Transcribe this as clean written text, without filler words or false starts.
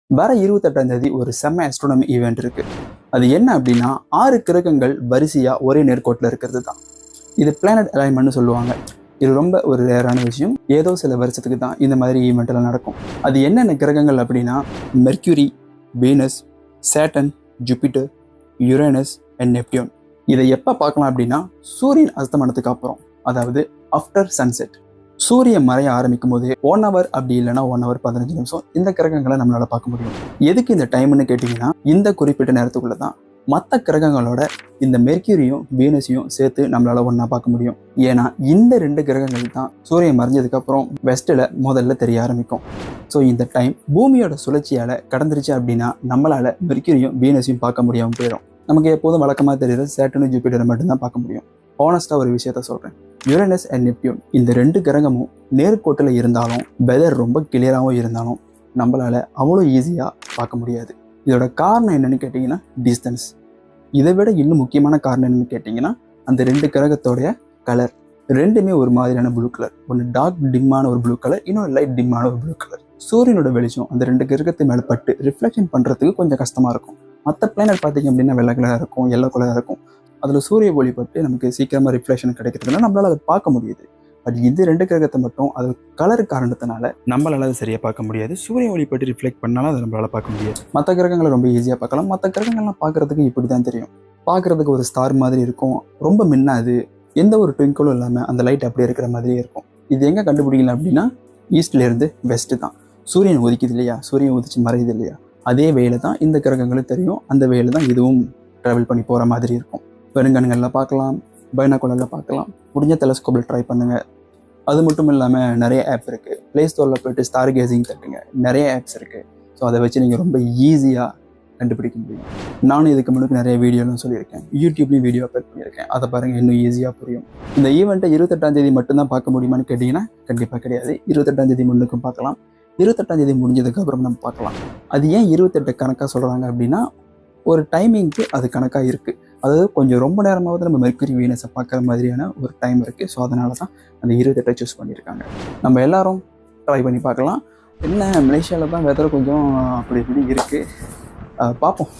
வர 28ஆம் தேதி ஒரு செம்ம ஆஸ்ட்ரோனமி ஈவெண்ட் இருக்கு. அது என்ன அப்படின்னா 6 கிரகங்கள் வரிசையா ஒரே நேர்கோட்டில் இருக்கிறது தான். இது பிளானட் அலைன்மெண்ட்னு சொல்லுவாங்க. இது ரொம்ப ஒரு ரேரான விஷயம். ஏதோ சில வருஷத்துக்கு தான் இந்த மாதிரி ஈவெண்ட் எல்லாம் நடக்கும். அது என்னென்ன கிரகங்கள் அப்படின்னா Mercury, Venus, Saturn, Jupiter, Uranus and Neptune. இதை எப்போ பார்க்கலாம் அப்படின்னா சூரியன் அஸ்தமனத்துக்கு அப்புறம், அதாவது ஆஃப்டர் சன்செட். சூரியன் மறைய ஆரம்பிக்கும் போது 1 hour அப்படி இல்லைன்னா 1 hour 15 நிமிஷம் இந்த கிரகங்களை நம்மளால பார்க்க முடியும். எதுக்கு இந்த டைம்னு கேட்டிங்கன்னா இந்த குறிப்பிட்ட நேரத்துக்குள்ள தான் மற்ற கிரகங்களோட இந்த மெர்க்யூரியும் வீனஸையும் சேர்த்து நம்மளால ஒன்றா பார்க்க முடியும். ஏன்னா இந்த 2 கிரகங்கள் தான் சூரியன் மறைஞ்சதுக்கு அப்புறம் வெஸ்ட்டில் முதல்ல தெரிய ஆரம்பிக்கும். ஸோ இந்த டைம் பூமியோட சுழற்சியால் கடந்துருச்சு அப்படின்னா நம்மளால மெர்க்யூரியும் வீனஸையும் பார்க்க முடியாமல் போயிடும். நமக்கு எப்போதும் வழக்கமாக தெரியுது சேட்டனும் ஜூபிட்டரை மட்டும்தான் பார்க்க முடியும். ஹானஸ்டாக ஒரு விஷயத்த சொல்கிறேன், யுரேனஸ் அண்ட் நெப்டியூன் இந்த 2 கிரகமும் நேர்கோட்டில் இருந்தாலும் வெதர் ரொம்ப கிளியராகவும் இருந்தாலும் நம்மளால் அவ்வளோ ஈஸியாக பார்க்க முடியாது. இதோட காரணம் என்னென்னு கேட்டிங்கன்னா டிஸ்டன்ஸ். இதை விட இன்னும் முக்கியமான காரணம் என்னென்னு கேட்டிங்கன்னா அந்த 2 கிரகத்தோடைய கலர். ரெண்டுமே ஒரு மாதிரியான ப்ளூ கலர். ஒன்று டார்க் டிம்மான ஒரு ப்ளூ கலர், இன்னொரு லைட் டிம்மான ஒரு ப்ளூ கலர். சூரியனோட வெளிச்சம் அந்த 2 கிரகத்து மேலே பட்டு ரிஃப்ளெக்ஷன் பண்ணுறதுக்கு கொஞ்சம் கஷ்டமாக இருக்கும். மற்ற பிளானட் பார்த்திங்க அப்படின்னா வெள்ளை கலராக இருக்கும், எல்லோ கலராக இருக்கும். அதில் சூரிய ஒளி பட்டு நமக்கு சீக்கிரமாக ரிஃப்ளெக்ஷன் கிடைக்கிறதுனால நம்மளால் அதை பார்க்க முடியுது. பட் இது 2 கிரகத்தை மட்டும் அது கலர் காரணத்தினால நம்மளால் அதை சரியாக பார்க்க முடியாது. சூரிய ஒளி பட்டு ரிஃப்ளெக்ட் பண்ணாலும் அதை நம்மளால் பார்க்க முடியாது. மற்ற கிரகங்களை ரொம்ப ஈஸியாக பார்க்கலாம். மற்ற கிரகங்கள்லாம் பார்க்குறதுக்கு இப்படி தான் தெரியும். பார்க்குறதுக்கு ஒரு ஸ்டார் மாதிரி இருக்கும், ரொம்ப மின்னாது, எந்த ஒரு ட்விங்கிளும் இல்லாமல் அந்த லைட் அப்படியே இருக்கிற மாதிரியே இருக்கும். இது எங்கே கண்டுபிடிக்கல அப்படின்னா ஈஸ்ட்லேருந்து வெஸ்ட்டு தான். சூரியன் உதிக்குது இல்லையா, சூரியன் உதிச்சு மறையுது இல்லையா, அதே வேலை தான் இந்த கிரகங்களும் தெரியும். அந்த வேலை தான் இதுவும் ட்ராவல் பண்ணி போகிற மாதிரி இருக்கும். பெருங்கண்களில் பார்க்கலாம், பைனாகுலரில் பார்க்கலாம், முடிஞ்ச டெலஸ்கோப்பில் ட்ரை பண்ணுங்கள். அது மட்டும் இல்லாமல் நிறைய ஆப் இருக்குது. ப்ளே ஸ்டோரில் போய்ட்டு ஸ்டார் கேசிங் தட்டுங்க, நிறைய ஆப்ஸ் இருக்குது. ஸோ அதை வச்சு நீங்கள் ரொம்ப ஈஸியாக கண்டுபிடிக்க முடியும். நானும் இதுக்கு முன்னாடி நிறைய வீடியோலாம் சொல்லியிருக்கேன், யூடியூப்லேயும் வீடியோ அப்லோட் பண்ணியிருக்கேன். அதை பாருங்கள், இன்னும் ஈஸியாக புரியும். இந்த ஈவெண்ட்டை 28ஆம் தேதி மட்டும்தான் பார்க்க முடியுமான்னு கேட்டிங்கன்னா கண்டிப்பாக கிடையாது. 28ஆம் தேதி முன்னுக்கும் பார்க்கலாம், 28ஆம் தேதி முடிஞ்சதுக்கப்புறம் நம்ம பார்க்கலாம். அது ஏன் 28 கணக்காக சொல்கிறாங்க அப்படின்னா ஒரு டைமிங்க்கு அது கணக்காக இருக்குது. அதாவது கொஞ்சம் ரொம்ப நேரமாவது நம்ம மெர்க்யூரி வீனஸை பார்க்குற மாதிரியான ஒரு டைம் இருக்குது. ஸோ அதனால தான் அந்த 28 சூஸ் பண்ணியிருக்காங்க. நம்ம எல்லாரும் ட்ரை பண்ணி பார்க்கலாம். என்ன மலேசியாவில் தான் வெதர் கொஞ்சம் அப்படி இப்படி இருக்குது, பார்ப்போம்.